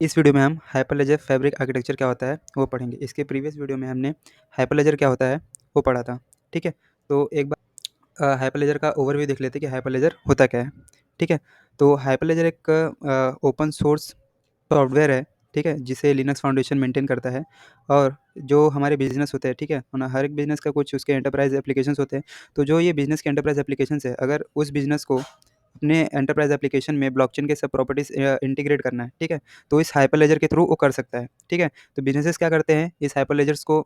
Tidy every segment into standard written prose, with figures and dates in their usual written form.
इस वीडियो में हम हाइपरलेजर फैब्रिक आर्किटेक्चर क्या होता है वो पढ़ेंगे। इसके प्रीवियस वीडियो में हमने हाइपरलेजर क्या होता है वो पढ़ा था। ठीक है, तो एक बार हाइपरलेजर का ओवरव्यू देख लेते हैं कि हाइपरलेजर होता क्या है। ठीक है, तो हाइपरलेजर एक ओपन सोर्स सॉफ्टवेयर है। ठीक है, जिसे लिनक्स फाउंडेशन मेंटेन करता है। और जो हमारे बिजनेस होते हैं, ठीक है ना, हर एक बिजनेस का कुछ उसके एंटरप्राइज एप्लीकेशंस होते हैं। तो जो ये बिजनेस के एंटरप्राइज एप्लीकेशंस है, अगर उस बिजनेस को अपने एंटरप्राइज एप्लीकेशन में ब्लॉकचेन के सब प्रॉपर्टीज इंटीग्रेट करना है, ठीक है, तो इस हाइपरलेजर के थ्रू वो कर सकता है। ठीक है, तो बिजनेसेस क्या करते हैं, इस हाइपरलेजर्स को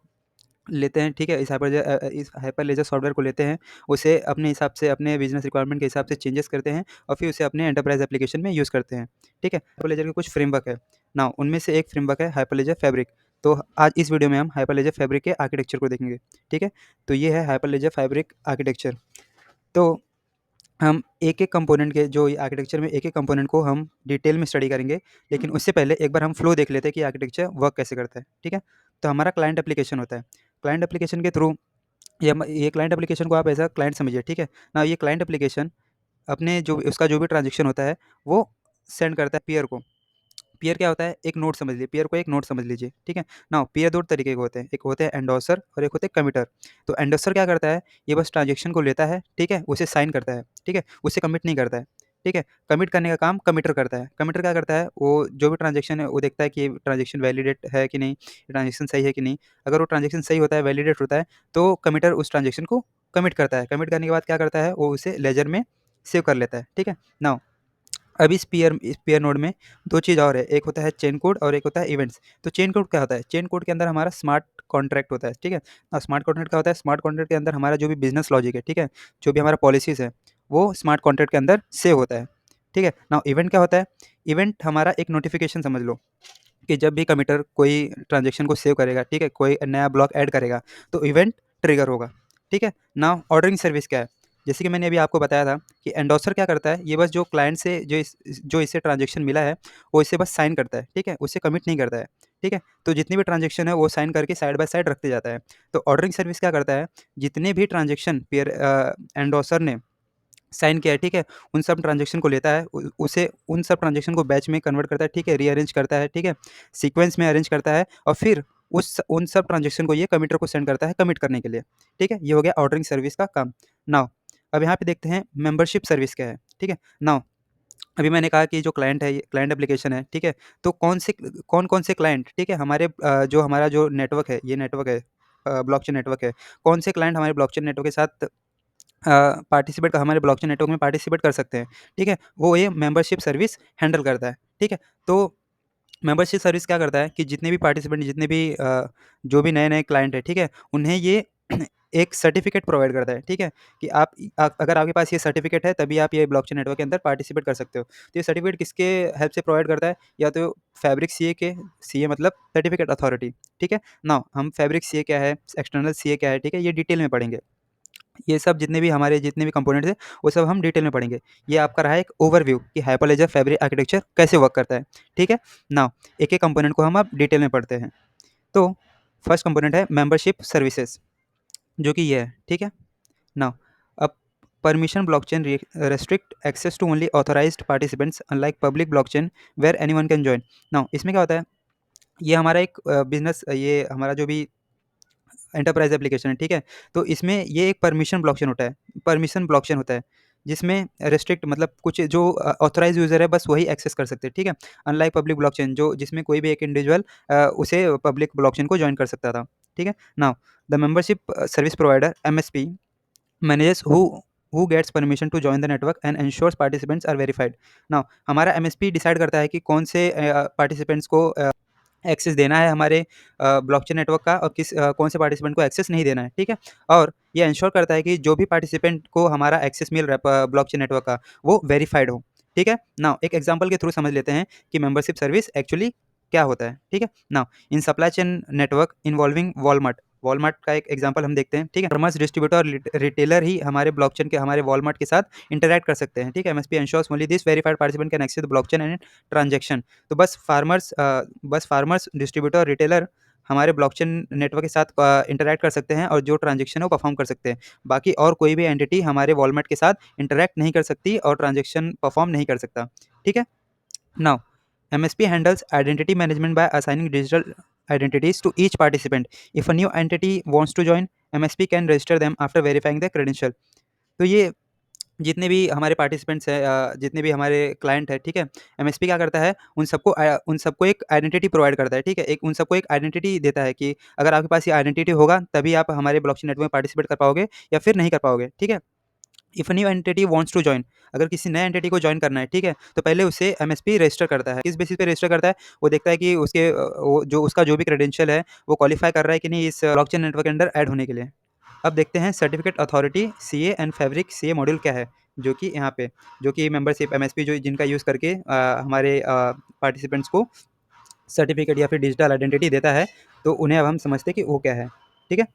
लेते हैं। ठीक है, इस हाइपरलेजर सॉफ्टवेयर को लेते हैं, उसे अपने हिसाब से अपने बिजनेस रिक्वायरमेंट के हिसाब से चेंजेस करते हैं और फिर उसे अपने एंटरप्राइज एप्लीकेशन में यूज़ करते हैं। ठीक है, हाइपरलेजर के कुछ फ्रेमवर्क है ना, उनमें से एक फ्रेमवर्क है हाइपरलेजर फैब्रिक। तो आज इस वीडियो में हम हाइपरलेजर फैब्रिक के आर्किटेक्चर को देखेंगे। ठीक है, तो ये है हाइपरलेजर फैब्रिक आर्किटेक्चर। तो हम एक-एक कंपोनेंट के जो आर्किटेक्चर में एक-एक कंपोनेंट को हम डिटेल में स्टडी करेंगे, लेकिन उससे पहले एक बार हम फ्लो देख लेते हैं कि आर्किटेक्चर वर्क कैसे करता है। ठीक है? तो हमारा क्लाइंट एप्लीकेशन होता है। क्लाइंट एप्लीकेशन के थ्रू ये क्लाइंट एप्लीकेशन को आप एज़ अ क्लाइंट समझिए, ठीक है? ना ये क्लाइंट एप्लीकेशन अपने जो भी ट्रांज़ैक्शन होता है, वो सेंड करता है पीयर को। पीयर क्या होता है? एक नोड समझ लीजिए, पीयर को एक नोड समझ लीजिए, ठीक है? नाउ पीयर 2 तरीके के होते हैं, एक होते हैं एंडोर्सर और एक होते हैं कमिटर। तो एंडोर्सर क्या करता है? ये बस ट्रांज़ैक्शन को लेता है, ठीक है? उसे साइन करता है, ठीक है? उसे कमिट नहीं करता है, ठीक है? कमिट करने का काम कमिटर करता है। कमिटर क्या करता है? वो जो भी ट्रांज़ैक्शन है, वो देखता है कि ये ट्रांज़ैक्शन वैलिडेट है कि नहीं, ट्रांज़ैक्शन सही है कि नहीं। अगर वो ट्रांज़ैक्शन सही होता है, वैलिडेट होता है, तो कमिटर उस ट्रांज़ैक्शन को कमिट करता है। कमिट करने के बाद क्या करता है? वो उसे लेजर में सेव कर लेता है, ठीक है? नाउ अब इस पेयर नोड में 2 चीज़ और है, एक होता है चेन कोड और एक होता है इवेंट्स। तो चेन कोड क्या होता है? चेन कोड के अंदर हमारा स्मार्ट कॉन्ट्रैक्ट होता है, ठीक है? स्मार्ट कॉन्ट्रैक्ट क्या होता है? स्मार्ट कॉन्ट्रैक्ट के अंदर हमारा जो भी बिज़नेस लॉजिक है, ठीक है? जो भी हमारा पॉलिसीज़ है, वो स्मार्ट कॉन्ट्रैक्ट के अंदर सेव होता है, ठीक है? नाउ इवेंट क्या होता है? इवेंट हमारा एक नोटिफ़िकेशन समझ लो कि जब भी कमिटर कोई ट्रांज़ैक्शन को सेव करेगा, ठीक है? कोई नया ब्लॉक ऐड करेगा, तो इवेंट ट्रिगर होगा, ठीक है? नाउ ऑर्डरिंग सर्विस क्या है? जैसे कि मैंने अभी आपको बताया था कि एंडोर्सर क्या करता है, ये बस जो क्लाइंट से जो इसे ट्रांज़ैक्शन मिला है, वो इसे बस साइन करता है, ठीक है? उसे कमिट नहीं करता है, ठीक है? तो जितनी भी ट्रांज़ैक्शन है, वो साइन करके साइड बाय साइड रखते जाता है। तो ऑर्डरिंग सर्विस क्या करता है, जितने भी ट्रांज़ैक्शन एंडोर्सर ने साइन किया है, ठीक है? उन सब ट्रांज़ैक्शन को लेता है, उ उसे उन सब ट्रांज़ैक्शन को बैच में कन्वर्ट करता है, ठीक है? रीअरेंज करता है, ठीक है? सीक्वेंस में अरेंज करता है और फिर उन सब ट्रांज़ैक्शन को ये कमिटर को सेंड करता है कमिट करने के लिए, ठीक है? ये हो गया ऑर्डरिंग सर्विस का काम। नाउ अब यहाँ पे देखते हैं मेंबरशिप सर्विस क्या है, ठीक है? नाउ अभी मैंने कहा कि जो क्लाइंट है, ये क्लाइंट एप्लीकेशन है, ठीक है? तो कौन-कौन से क्लाइंट, ठीक है? जो हमारा जो नेटवर्क है, ये नेटवर्क है, ब्लॉकचेन नेटवर्क है। कौन से क्लाइंट हमारे ब्लॉकचेन नेटवर्क के साथ हमारे ब्लॉकचेन नेटवर्क में पार्टिसिपेट कर सकते हैं, ठीक है? वो ये मेंबरशिप सर्विस हैंडल करता है, ठीक है? तो मेंबरशिप सर्विस क्या करता है कि जितने भी जो भी नए-नए क्लाइंट हैं, ठीक है? उन्हें ये एक सर्टिफ़िकेट प्रोवाइड करता है, ठीक है? कि अगर आपके पास ये सर्टिफ़िकेट है, तभी आप ये ब्लॉकचेन नेटवर्क के अंदर पार्टिसिपेट कर सकते हो। तो ये सर्टिफ़िकेट किसके हेल्प से प्रोवाइड करता है? या तो फैब्रिक सीए मतलब सर्टिफ़िकेट अथॉरिटी, ठीक है? नाउ हम फैब्रिक सीए क्या है, एक्सटर्नल सीए क्या है, ठीक है? ये डिटेल में पढ़ेंगे। ये सब जितने भी कंपोनेंट्स हैं, वो सब हम डिटेल में पढ़ेंगे। ये आपका रहा एक ओवरव्यू कि हाइपरलेजर फैब्रिक आर्किटेक्चर कैसे वर्क करता है, ठीक है? नाउ एक-एक कंपोनेंट को हम अब डिटेल में पढ़ते हैं। तो फर्स्ट कंपोनेंट है मेंबरशिप सर्विसेज़, जो कि ये है, ठीक है? नाउ अब permission blockchain restrict access to only authorized participants unlike public blockchain where anyone can join. Now इसमें क्या होता है, ये हमारा एक ये हमारा जो भी एंटरप्राइज़ एप्लीकेशन है, ठीक है? तो इसमें ये एक परमिशन ब्लॉकचेन होता है, जिसमें रेस्ट्रिक्ट मतलब कुछ जो ऑथराइज़्ड यूज़र है, बस वही एक्सेस कर सकते हैं, ठीक है? अनलाइक पब्लिक ब्लॉकचेन जिसमें कोई भी एक इंडिविजुअल उसे पब्लिक ब्लॉकचेन को जॉइन कर सकता था, ठीक है? Now the membership service provider MSP manages who gets permission to join the network and ensures participants are verified. Now हमारा एमएसपी डिसाइड करता है कि कौन से पार्टिसिपेंट्स को एक्सेस देना है हमारे ब्लॉकचेन नेटवर्क का और कौन से पार्टिसिपेंट को एक्सेस नहीं देना है, ठीक है? और ये एंश्योर करता है कि जो भी पार्टिसिपेंट को हमारा एक्सेस मिल रहा है ब्लॉकचेन नेटवर्क का, वो वेरिफाइड हो, ठीक है? नाउ एक एग्जांपल के थ्रू समझ लेते हैं कि मेंबरशिप सर्विस एक्चुअली क्या होता है, ठीक है? Now in supply chain network involving Walmart का एक एग्जांपल हम देखते हैं, ठीक है? फार्मर्स, डिस्ट्रीब्यूटर और रिटेलर ही हमारे वॉलमार्ट के साथ इंटरैक्ट कर सकते हैं, ठीक है? MSP ensures only this verified participant can access the blockchain and transaction. तो बस फार्मर्स, डिस्ट्रीब्यूटर और रिटेलर हमारे ब्लॉकचेन नेटवर्क के साथ इंटरैक्ट कर सकते हैं और जो ट्रांजैक्शन है वो परफॉर्म कर सकते हैं। बाकी और कोई भी एंटिटी हमारे वॉलमार्ट के साथ इंटरैक्ट नहीं कर सकती और ट्रांजैक्शन परफॉर्म नहीं कर सकता, ठीक है? Now MSP handles identity management by assigning digital identities to each participant. If a new entity wants to join, MSP can register them after verifying their credential. तो ये जितने भी हमारे पार्टिसिपेंट्स हैं, जितने भी हमारे क्लाइंट हैं, ठीक है? एमएसपी क्या करता है, उन सबको एक आइडेंटिटी प्रोवाइड करता है, ठीक है? उन सबको एक आइडेंटिटी देता है कि अगर आपके पास ये आइडेंटिटी होगा, तभी आप हमारे ब्लॉकचेन नेटवर्क में पार्टिसिपेट कर पाओगे या फिर नहीं कर पाओगे, ठीक है? If a new entity wants to join, अगर किसी नए एंटिटी को जॉइन करना है, ठीक है? तो पहले उसे एमएसपी रजिस्टर करता है। किस बेसिस पे रजिस्टर करता है? वो देखता है कि उसका जो भी क्रेडेंशियल है, वो क्वालिफाई कर रहा है कि नहीं इस ब्लॉकचेन नेटवर्क के अंदर ऐड होने के लिए। अब देखते हैं certificate authority CA and fabric CA module क्या है, जो कि यहाँ पे जो कि मेंबरशिप एमएसपी जो जिनका यूज़ करके हमारे पार्टिसिपेंट्स को सर्टिफिकेट या फिर डिजिटल आइडेंटिटी देता है, तो उन्हें अब हम समझते हैं कि वो क्या है, ठीक है?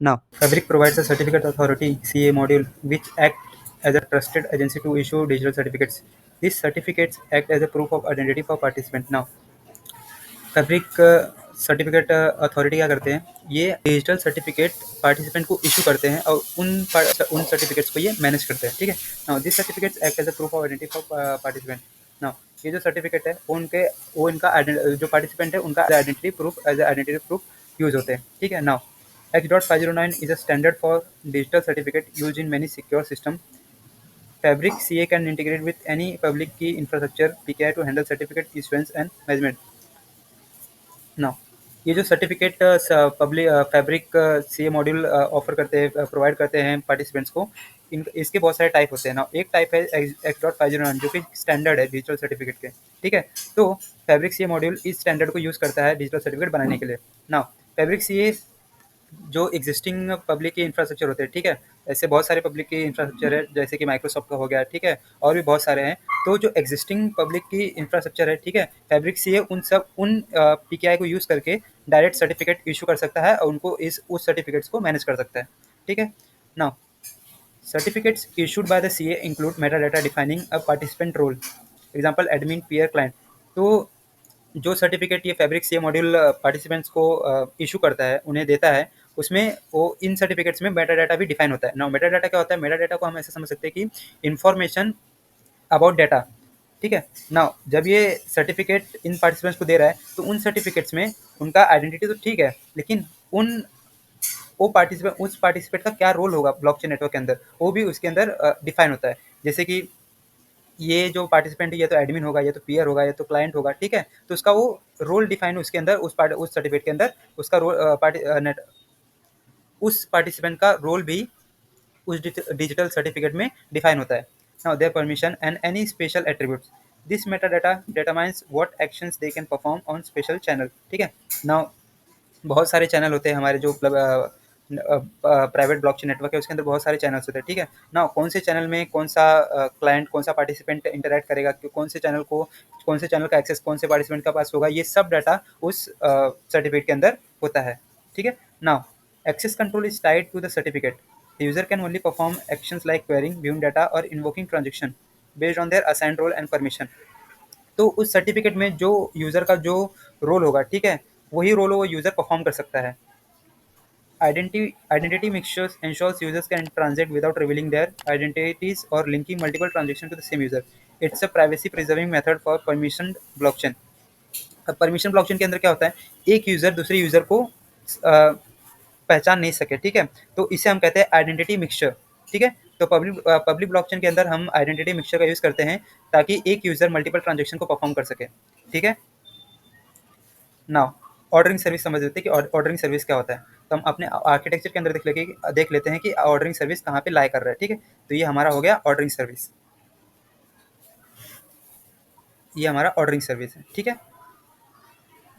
Now, Fabric provides a certificate authority (CA) module which act as a trusted agency to issue digital certificates. These certificates act as a proof of identity for participant. Now, Fabric certificate authority क्या करते हैं? ये digital certificate participant को issue करते हैं और उन certificates को ये मैनेज करते हैं, ठीक है? Now this certificates act as a proof of identity for participant. Now ये जो सर्टिफिकेट है वो इनका जो पार्टिसिपेंट है उनका identity proof as identity proof use होते हैं, ठीक है? Now X.509 is a standard for digital certificate used in many secure systems. Fabric CA can integrate with any public key infrastructure PKI to handle certificate issuance and management. Now, ये जो certificate public fabric CA module offer करते हैं, provide करते हैं participants को, इसके बहुत सारे टाइप होते हैं ना। एक टाइप है X.509 जो कि स्टैंडर्ड है डिजिटल सर्टिफिकेट के, ठीक है? तो फैब्रिक सीए मॉड्यूल इस स्टैंडर्ड को यूज़ करता है डिजिटल सर्टिफिकेट बनाने के लिए। ना फैब्रिक सीए जो एग्जिस्टिंग पब्लिक के इंफ्रास्ट्रक्चर होते हैं, ठीक है? ऐसे बहुत सारे पब्लिक के इंफ्रास्ट्रक्चर है, जैसे कि माइक्रोसॉफ्ट का हो गया, ठीक है? और भी बहुत सारे हैं। तो जो एग्जिस्टिंग पब्लिक की इंफ्रास्ट्रक्चर है, ठीक है? फैब्रिक सीए उन पीकेआई को यूज़ करके डायरेक्ट सर्टिफिकेट इशू कर सकता है और उनको उस सर्टिफिकेट्स को मैनेज कर सकता है, ठीक है? Now certificates issued by the CA include meta data defining a participant role, example admin, peer, client. तो जो सर्टिफिकेट ये फैब्रिक सीए मॉड्यूल पार्टिसिपेंट्स को इशू करता है, उन्हें देता है, उसमें वो इन सर्टिफिकेट्स में मेटा डाटा भी डिफाइन होता है। नाउ मेटा डाटा क्या होता है? मेटा डाटा को हम ऐसे समझ सकते हैं कि इन्फॉर्मेशन अबाउट डाटा, ठीक है? नाउ जब ये सर्टिफिकेट इन पार्टिसिपेंट्स को दे रहा है, तो उन सर्टिफिकेट्स में उनका आइडेंटिटी तो ठीक है, लेकिन उस पार्टिसिपेट का क्या रोल होगा ब्लॉकचेन नेटवर्क के अंदर, वो भी उसके अंदर डिफाइन होता है। जैसे कि ये जो पार्टिसिपेंट है, ये तो एडमिन होगा, ये तो पीयर होगा, ये तो क्लाइंट होगा, ठीक है? तो उसका वो रोल डिफाइन उसके अंदर उस सर्टिफिकेट के अंदर उसका रोल उस पार्टिसिपेंट का रोल भी उस डिजिटल सर्टिफिकेट में डिफाइन होता है। Now their permission and any special attributes, this Meta data determines what actions they can perform on special channel, ठीक है? नाउ बहुत सारे चैनल होते हैं हमारे जो प्राइवेट ब्लॉकचेन नेटवर्क है, उसके अंदर बहुत सारे चैनल्स होते हैं, ठीक है ना? कौन से चैनल में कौन सा क्लाइंट, कौन सा पार्टिसिपेंट इंटरैक्ट करेगा, कौन से चैनल का एक्सेस कौन से पार्टिसिपेंट का पास होगा, ये सब डाटा उस सर्टिफिकेट के अंदर होता है, ठीक है? Now access control is tied to the certificate, the user can only perform actions like querying, viewing data और invoking transaction based on their assigned role and permission. तो उस सर्टिफिकेट में जो यूज़र का जो रोल होगा, ठीक है, वही रोल वो यूज़र परफॉर्म कर सकता है। Identity mixtures ensures users can transact without revealing their identities or linking multiple transactions to the same user. It's a privacy preserving method for permissioned blockchain. अब परमिशन ब्लॉकचेन के अंदर क्या होता है? एक यूज़र दूसरे यूज़र को पहचान नहीं सके, ठीक है? तो इसे हम कहते हैं आइडेंटिटी मिक्सचर, ठीक है? तो पब्लिक ब्लॉकचेन के अंदर हम आइडेंटिटी मिक्सचर का यूज़ करते हैं ताकि एक यूज़र मल्टीपल ट्रांजेक्शन को परफॉर्म कर सके, ठीक है? नाउ ऑर्डरिंग सर्विस समझ लेते हैं कि ऑर्डरिंग सर्विस क्या होता है। तो हम अपने आर्किटेक्चर के अंदर देख लेते हैं कि ऑर्डरिंग सर्विस कहाँ पे लाई कर रहा है, ठीक है? तो ये हमारा हो गया ऑर्डरिंग सर्विस, ये हमारा ऑर्डरिंग सर्विस है, ठीक है?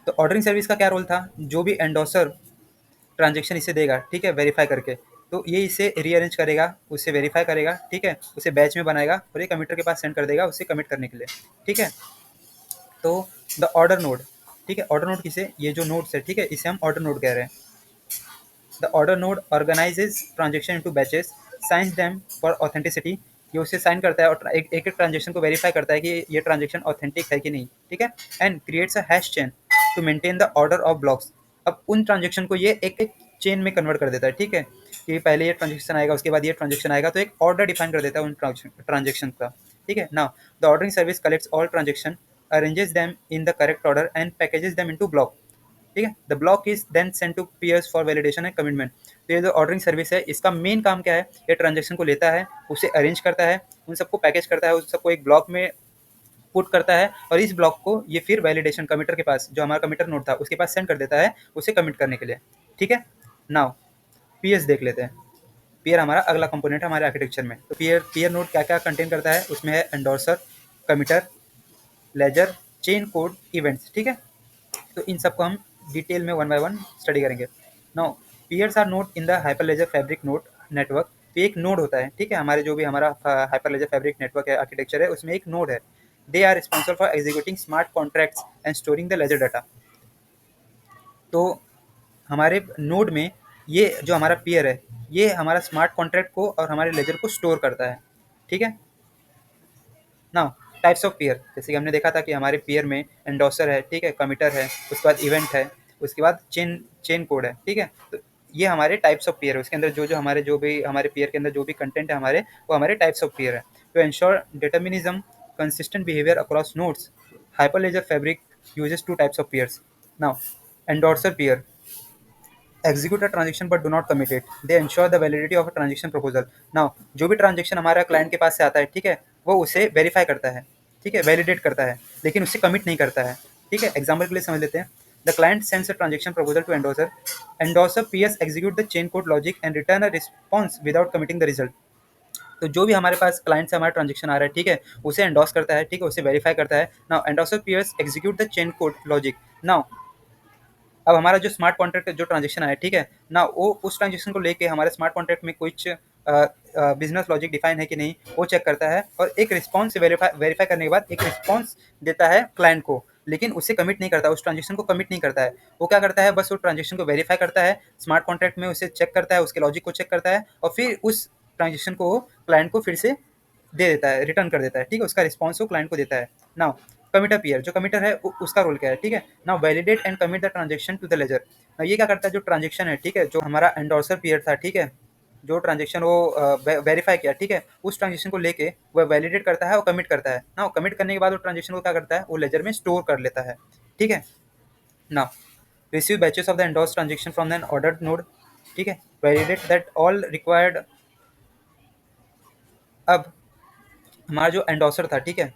तो ऑर्डरिंग सर्विस का क्या रोल था? जो भी एंडोसर ट्रांजेक्शन इसे देगा, ठीक है, वेरीफाई करके, तो ये इसे रीअरेंज करेगा, उसे वेरीफाई करेगा, ठीक है, उसे बैच में बनाएगा और ये कमिटर के पास सेंड कर देगा उसे कमिट करने के लिए, ठीक है? तो द ऑर्डर नोड, ठीक है, ऑर्डर नोड किसे, ये जो नोड्स है, ठीक है, इसे हम ऑर्डर नोड कह रहे हैं। The order node organises transaction into batches, science them for authenticity, ये उसे साइन करता है और एक ट्रांजेक्शन को वेरीफाई करता है कि ये ट्रांजेक्शन ऑथेंटिक है कि नहीं, ठीक है? And creates a hash chain to maintain the order of blocks. अब उन ट्रांजेक्शन को ये एक चेन में कन्वर्ट कर देता है, ठीक है, कि पहले ये ट्रांजेक्शन आएगा, उसके बाद ये ट्रांजेक्शन आएगा, तो एक ऑर्डर डिफाइन कर देता है उन ट्रांजेक्शन का, ठीक है? Now the ordering service collects all transaction arranges them in the correct order and packages them into block. ठीक है, the block is then send to peers for validation and commitment. तो ये जो ऑर्डरिंग सर्विस है इसका main काम क्या है, ये ट्रांजेक्शन को लेता है, उसे अरेंज करता है, उन सबको पैकेज करता है, उन सबको एक ब्लॉक में पुट करता है और इस ब्लॉक को ये फिर वैलिडेशन कमिटर के पास, जो हमारा कमिटर नोड था उसके पास सेंड कर देता है उसे कमिट करने के लिए। ठीक है, नाउ पीएस देख लेते हैं। पीयर हमारा अगला कंपोनेंट है हमारे आर्किटेक्चर में। तो पीयर पीयर नोड क्या क्या कंटेन करता है, उसमें है endorser, committer, ledger, chain code, events. ठीक है, तो इन सबको हम डिटेल में वन बाय वन स्टडी करेंगे। Now peers are node in the hyperledger fabric node network. तो एक नोड होता है, ठीक है, हमारे जो भी हमारा हाइपरलेजर फैब्रिक नेटवर्क है, आर्किटेक्चर है, उसमें एक नोड है। They are responsible for executing smart contracts and storing the ledger data. तो हमारे नोड में ये जो हमारा पीयर है ये हमारा स्मार्ट कॉन्ट्रैक्ट को और हमारे लेजर को स्टोर करता है। ठीक है, ना टाइप्स ऑफ पीयर, जैसे कि हमने देखा था कि हमारे पीयर में एंडोसर है, ठीक है, कमिटर है, उसके बाद इवेंट है, उसके बाद चेन चेन कोड है। ठीक है, तो ये हमारे टाइप्स ऑफ पीयर है, उसके अंदर जो हमारे जो भी हमारे पीयर के अंदर जो भी कंटेंट है हमारे, वो हमारे टाइप्स ऑफ पीयर है। To ensure determinism consistent behaviour across nodes, hyperledger fabric uses two types of peers. Now endorser peer execute a transaction but do not commit it. They ensure the validity of a transaction proposal. Now जो भी transaction हमारा client के पास से आता है, ठीक है, वो उसे वेरीफाई करता है, ठीक है, वैलिडेट करता है, लेकिन उसे कमिट नहीं करता है। ठीक है, एग्जाम्पल के लिए समझ लेते हैं। The client sends a transaction proposal to endorser, endorser peers execute the chain code logic and return a response without committing the result. तो जो भी हमारे पास क्लाइंट से हमारा ट्रांजेक्शन आ रहा है, ठीक है, उसे एंडोस करता है, ठीक है, उसे वेरीफाई करता है। Now endorser peers execute the chain code logic. Now अब हमारा जो स्मार्ट कॉन्ट्रैक्ट जो ट्रांजेक्शन आया, ठीक है ना, वो उस ट्रांजेक्शन को लेके हमारे स्मार्ट कॉन्ट्रैक्ट में कुछ बिजनेस लॉजिक डिफाइन है कि नहीं, वो चेक करता है और एक रिस्पॉन्स वेरीफाई करने के बाद एक रिस्पॉन्स देता है क्लाइंट को, लेकिन उससे कमिट नहीं करता, उस ट्रांजेक्शन को कमिट नहीं करता है। वो क्या करता है, बस वो ट्रांजेक्शन को वेरीफाई करता है, स्मार्ट कॉन्ट्रैक्ट में उसे चेक करता है, उसके लॉजिक को चेक करता है और फिर उस ट्रांजेक्शन को क्लाइंट को फिर से दे देता है, रिटर्न कर देता है। ठीक है, उसका रिस्पॉन्स वो क्लाइंट को देता है। नाउ कमिटर पीयर, जो कमिटर है उसका रोल क्या है, ठीक है, now validate and commit the transaction to the ledger. Now ये क्या करता है, जो ट्रांजेक्शन है, ठीक है, जो हमारा एंडोर्सर पीयर था, ठीक है, जो ट्रांजेक्शन वो वेरीफाई किया, ठीक है, उस ट्रांजेक्शन को लेके वो वैलिडेट करता है और कमिट करता है। नाउ कमिट करने के बाद वो ट्रांजेक्शन को क्या करता है, वो लेजर में स्टोर कर लेता है। ठीक है, now receive batches of the endorse transaction from N ordered node. ठीक है, वैलिडेट दैट ऑल रिक्वायर्ड। अब हमारा जो एंडोसर था, ठीक है,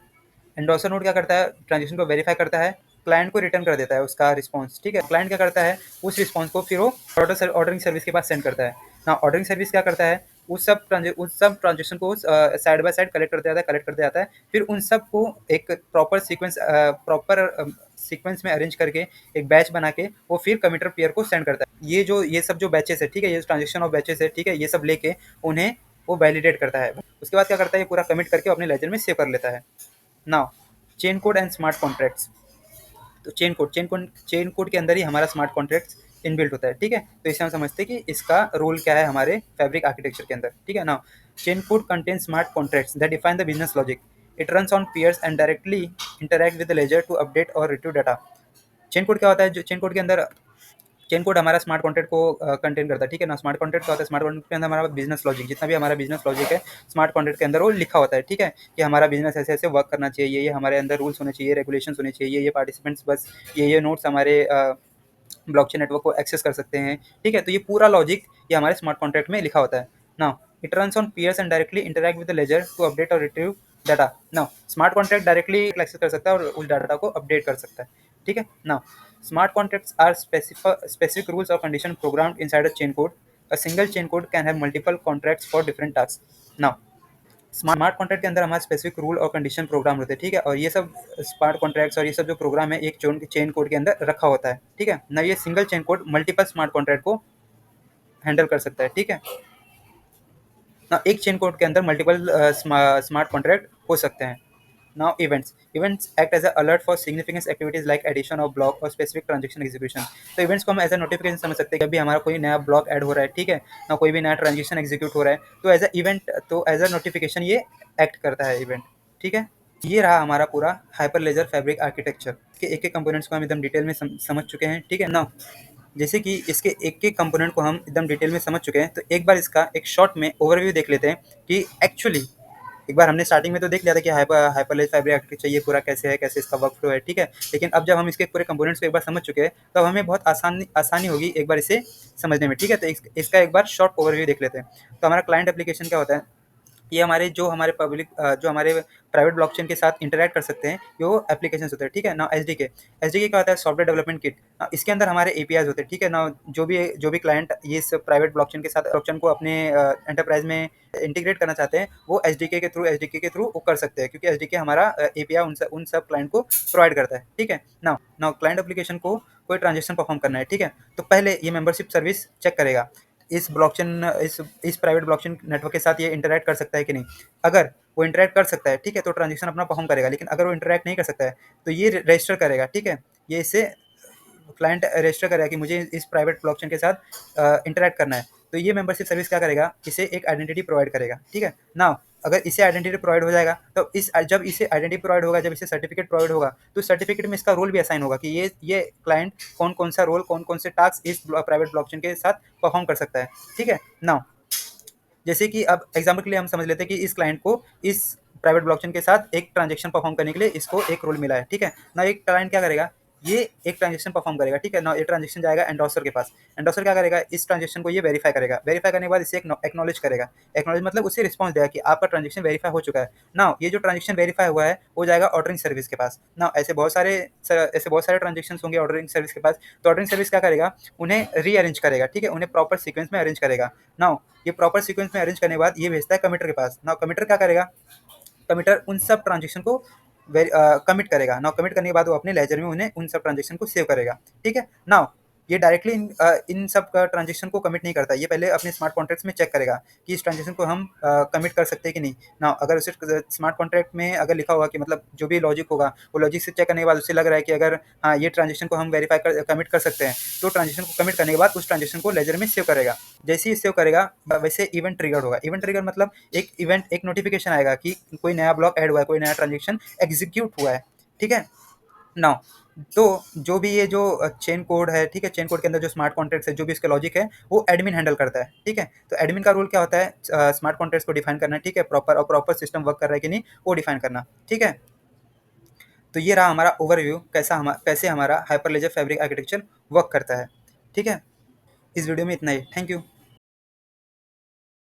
एंडोसर नोड क्या करता है, ट्रांजेक्शन को वेरीफाई करता है, क्लाइंट को रिटर्न कर देता है उसका रिस्पॉन्स। ठीक है, क्लाइंट क्या करता है, उस रिस्पॉन्स को फिर वो ऑर्डरिंग सर्विस के पास सेंड करता है ना। ऑर्डरिंग सर्विस क्या करता है, उस सब ट्रांजेक्शन को साइड बाय साइड कलेक्ट करते जाता है, फिर उन सब को एक प्रॉपर सीक्वेंस में अरेंज करके एक बैच बना के वो फिर कमिटर पेयर को सेंड करता है। ये सब जो बैचेस है, ठीक है, ये ट्रांजेक्शन ऑफ बैचेस है, ठीक है, ये सब लेके उन्हें वो वैलिडेट करता है। उसके बाद क्या करता है, ये पूरा कमिट करके अपने लेजर में सेव कर लेता है। Now chain code and smart contracts. तो चेन कोड के अंदर ही हमारा स्मार्ट कॉन्ट्रैक्ट्स इनबिल्ट होता है। ठीक है, तो इसे हम समझते हैं कि इसका रोल क्या है हमारे फैब्रिक आर्किटेक्चर के अंदर। ठीक है, now chain code contain smart contracts that define the business logic. It runs on peers and directly interact with the ledger to update और रिट्रीव डाटा। चेन कोड क्या होता है, जो चेन कोड के अंदर चेन कोड हमारा smart contract को contain करता है। ठीक है ना, स्मार्ट कॉन्ट्रैक्ट क्या होता है, स्मार्ट कॉन्ट्रैक्ट के अंदर हमारा बिजनेस लॉजिक, जितना भी हमारा बिजनेस लॉजिक है स्मार्ट कॉन्ट्रैक्ट के अंदर वो लिखा होता है। ठीक है, कि हमारा बिजनेस ऐसे ऐसे वर्क करना चाहिए, ये हमारे अंदर रूल्स होने चाहिए, रेगुलेशंस होने चाहिए, ये पार्टिसिपेंट्स बस ये नोट्स हमारे ब्लॉकचेन नेटवर्क को एक्सेस कर सकते हैं। ठीक है, तो ये पूरा लॉजिक ये हमारे स्मार्ट कॉन्ट्रैक्ट में लिखा होता है। Now it runs on peers and directly interact with the ledger to update और retrieve data. Now smart contract directly access कर सकता है और उस डाटा को अपडेट कर सकता है। ठीक है, now smart contracts are specific rules or condition programmed inside a chain code. A single chain code can have multiple contracts for different tasks. Now smart contract के अंदर हमारे स्पेसिफिक रूल और कंडीशन प्रोग्राम होते हैं। ठीक है, और ये सब स्मार्ट कॉन्ट्रैक्ट्स और ये सब जो प्रोग्राम है एक चेन कोड के अंदर रखा होता है। ठीक है ना, ये single chain code multiple smart contract को हैंडल कर सकता है। ठीक है ना, एक चेन कोड के अंदर मल्टीपल स्मार्ट कॉन्ट्रैक्ट हो सकते हैं। Now events act as a alert for significant activities like addition of block or specific transaction execution. तो events को हम एज अ नोटिफिकेशन समझ सकते हैं, जब भी हमारा कोई नया ब्लॉक ऐड हो रहा है, ठीक है ना, कोई भी नया ट्रांजेक्शन एग्जीक्यूट हो रहा है, तो एज अ इवेंट, तो एज अ नोटिफिकेशन ये एक्ट करता है इवेंट। ठीक है, ये रहा हमारा पूरा हाइपरलेजर फैब्रिक आर्किटेक्चर के एक एक कंपोनेंट्स को हम एकदम डिटेल में समझ चुके हैं। ठीक है ना, जैसे कि इसके एक एक कंपोनेंट को हम एकदम डिटेल में समझ चुके हैं, तो एक बार इसका एक शॉर्ट में ओवरव्यू देख लेते हैं कि एक्चुअली एक बार हमने स्टार्टिंग में तो देख लिया था कि हाइपरलेज फैब्रिक आर्किटेक्चर ये पूरा कैसे है, कैसे इसका वर्क फ्लो है, ठीक है। लेकिन अब जब हम इसके पूरे कंपोनेंट्स को एक बार समझ चुके हैं, तब हमें बहुत आसानी होगी एक बार इसे समझने में, ठीक है। तो इसका एक बार शॉर्ट ओवरव्यू देख लेते हैं। तो हमारा क्लाइंट एप्लीकेशन क्या होता है, ये हमारे जो हमारे प्राइवेट ब्लॉकचेन के साथ इंटरैक्ट कर सकते हैं, ये वो एप्लीकेशंस होते हैं, ठीक है ना। एसडीके क्या होता है, सॉफ्टवेयर डेवलपमेंट किट। इसके अंदर हमारे एपीआईज होते हैं, ठीक है ना। जो भी क्लाइंट ये इस प्राइवेट ब्लॉकचेन के साथ ब्लॉकचेन को अपने एंटरप्राइज में इंटीग्रेट करना चाहते हैं, वो एसडीके के थ्रू वो कर सकते हैं, क्योंकि एसडीके हमारा एपीआई उन सब क्लाइंट को प्रोवाइड करता है, ठीक है। नाउ क्लाइंट एप्लीकेशन को कोई ट्रांजेक्शन परफॉर्म करना है, ठीक है। तो पहले ये मेंबरशिप सर्विस चेक करेगा, इस प्राइवेट ब्लॉकचेन नेटवर्क के साथ ये इंटरैक्ट कर सकता है कि नहीं। अगर वो इंटरैक्ट कर सकता है, ठीक है, तो ट्रांजेक्शन अपना परफॉर्म करेगा। लेकिन अगर वो इंटरैक्ट नहीं कर सकता है, तो ये रजिस्टर करेगा, ठीक है। ये इससे क्लाइंट रजिस्टर करेगा कि मुझे इस प्राइवेट ब्लॉकचेन के साथ इंटरैक्ट करना है। तो ये मेंबरशिप सर्विस क्या करेगा, इसे एक आइडेंटिटी प्रोवाइड करेगा, ठीक है। नाउ अगर इसे आइडेंटिटी प्रोवाइड हो जाएगा, तो जब इसे आइडेंटिटी प्रोवाइड होगा, जब इसे सर्टिफिकेट प्रोवाइड होगा, तो सर्टिफिकेट में इसका रोल भी असाइन होगा कि ये क्लाइंट कौन कौन सा रोल, कौन कौन से टास्क इस प्राइवेट ब्लॉकचेन के साथ परफॉर्म कर सकता है, ठीक है। नाउ जैसे कि अब एग्जाम्पल के लिए हम समझ लेते हैं कि इस क्लाइंट को इस प्राइवेट ब्लॉकचेन के साथ एक ट्रांजेक्शन परफॉर्म करने के लिए इसको एक रोल मिला है, ठीक है ना। एक क्लाइंट क्या करेगा, ये एक ट्रांजेक्शन परफॉर्म करेगा, ठीक है ना। ये ट्रांजेक्शन जाएगा एंडोसर के पास। एंडोसर क्या करेगा, इस ट्रांजेक्शन को ये वेरीफाई करेगा। वेरीफाई करने के बाद इसे एक्नॉलेज करेगा। एक्नॉलेज मतलब उसे रिस्पॉन्स देगा कि आपका ट्रांजेक्शन वेरीफाई हो चुका है ना। ये जो ट्रांजेक्शन वेरीफाई हुआ है, वो जाएगा ऑर्डरिंग सर्विस के पास ना। ऐसे बहुत सारे ट्रांजेक्शन होंगे ऑर्डरिंग सर्विस के पास। तो ऑर्डरिंग सर्विस क्या करेगा, उन्हें रीअरेंज करेगा, ठीक है, उन्हें प्रॉपर सीक्वेंस में अरेंज करेगा ना। ये प्रॉपर सीक्वेंस में अरेंज करने के बाद ये भेजता है कमिटर के पास ना। कमिटर क्या करेगा, कमिटर उन सब ट्रांजेक्शन को कमिट करेगा ना। कमिट करने के बाद वो अपने लेजर में उन्हें उन सब ट्रांजेक्शन को सेव करेगा, ठीक है ना। ये डायरेक्टली इन सब ट्रांजेक्शन को कमिट नहीं करता। ये पहले अपने स्मार्ट कॉन्ट्रैक्ट्स में चेक करेगा कि इस ट्रांजेक्शन को हम कमिट कर सकते हैं कि नहीं ना। अगर उसे स्मार्ट कॉन्ट्रैक्ट में अगर लिखा होगा कि मतलब जो भी लॉजिक होगा, वो लॉजिक से चेक करने के बाद उसे लग रहा है कि अगर हाँ ये ट्रांजेक्शन को हम कमिट कर सकते हैं, तो ट्रांजेक्शन को कमिट करने के बाद उस ट्रांजेक्शन को लेजर में सेव करेगा। जैसे ही सेव करेगा, वैसे इवेंट ट्रिगर होगा। इवेंट ट्रिगर मतलब एक नोटिफिकेशन आएगा कि कोई नया ब्लॉक ऐड हुआ है, कोई नया ट्रांजेक्शन एग्जीक्यूट हुआ है, ठीक है नाउ। तो जो भी ये जो चेन कोड है, ठीक है, चेन कोड के अंदर जो स्मार्ट कॉन्ट्रैक्ट्स है, जो भी इसका लॉजिक है, वो एडमिन हैंडल करता है, ठीक है। तो एडमिन का रोल क्या होता है, स्मार्ट कॉन्ट्रैक्ट्स को डिफाइन करना, ठीक है, प्रॉपर सिस्टम वर्क कर रहा है कि नहीं, वो डिफाइन करना, ठीक है। तो ये रहा हमारा ओवरव्यू, कैसे हमारा हाइपरलेजर फैब्रिक आर्किटेक्चर वर्क करता है, ठीक है। इस वीडियो में इतना ही, थैंक यू।